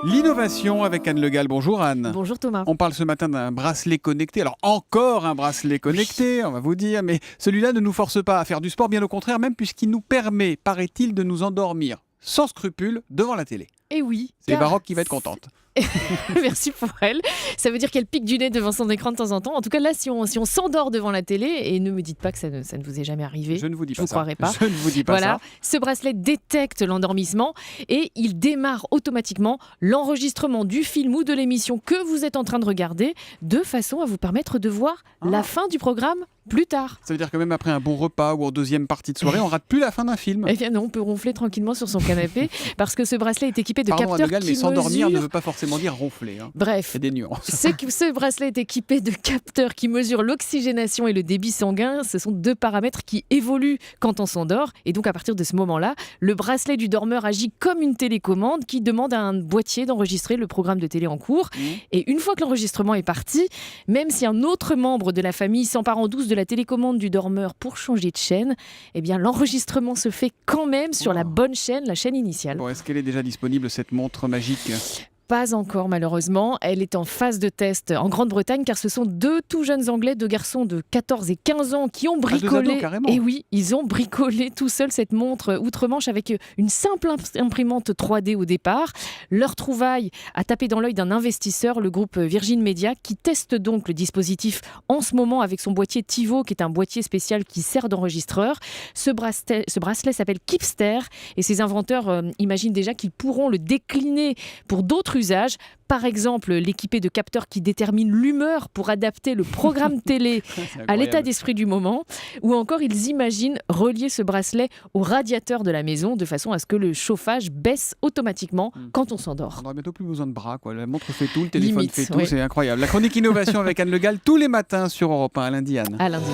L'innovation avec Anne Le Gall. Bonjour Anne. Bonjour Thomas. On parle ce matin d'un bracelet connecté. Alors encore un bracelet connecté, on va vous dire, mais celui-là ne nous force pas à faire du sport, bien au contraire, même puisqu'il nous permet, paraît-il, de nous endormir sans scrupule devant la télé. Et oui. C'est Baroque qui va être contente. Merci pour elle. Ça veut dire qu'elle pique du nez devant son écran de temps en temps. En tout cas, là, si on s'endort devant la télé, et ne me dites pas que ça ne vous est jamais arrivé. Je ne vous dis pas ça. Je ne croirais pas. Je ne vous dis pas voilà. ça. Ce bracelet détecte l'endormissement et il démarre automatiquement l'enregistrement du film ou de l'émission que vous êtes en train de regarder, de façon à vous permettre de voir la fin du programme plus tard. Ça veut dire que même après un bon repas ou en deuxième partie de soirée, on rate plus la fin d'un film. Eh bien non, on peut ronfler tranquillement sur son canapé parce que ce bracelet est équipé de Pardon, capteurs Anne Le Gall, qui mais s'endormir mesurent... ne veut pas forcément dire ronfler. Hein. Bref, Il y a des nuances. ce bracelet est équipé de capteurs qui mesurent l'oxygénation et le débit sanguin. Ce sont deux paramètres qui évoluent quand on s'endort. Et donc à partir de ce moment-là, le bracelet du dormeur agit comme une télécommande qui demande à un boîtier d'enregistrer le programme de télé en cours. Et une fois que l'enregistrement est parti, même si un autre membre de la famille s'empare en douce de la télécommande du dormeur pour changer de chaîne, eh bien l'enregistrement se fait quand même sur la bonne chaîne, la chaîne initiale. Bon, est-ce qu'elle est déjà disponible, cette montre magique ? Pas encore malheureusement, elle est en phase de test en Grande-Bretagne car ce sont deux tout jeunes Anglais, deux garçons de 14 et 15 ans qui ont bricolé, deux ados, carrément. et oui, ils ont bricolé tout seuls cette montre outre-Manche avec une simple imprimante 3D au départ. Leur trouvaille a tapé dans l'œil d'un investisseur, le groupe Virgin Media, qui teste donc le dispositif en ce moment avec son boîtier TiVo qui est un boîtier spécial qui sert d'enregistreur. Ce bracelet s'appelle Keepster et ses inventeurs imaginent déjà qu'ils pourront le décliner pour d'autres usages. Par exemple, l'équipé de capteurs qui déterminent l'humeur pour adapter le programme télé à l'état d'esprit du moment. Ou encore, ils imaginent relier ce bracelet au radiateur de la maison de façon à ce que le chauffage baisse automatiquement quand on s'endort. On n'aura bientôt plus besoin de bras, quoi. La montre fait tout, le téléphone Limite, fait tout, oui. C'est incroyable. La chronique innovation avec Anne Le Gall tous les matins sur Europe 1. À lundi, Anne. À lundi.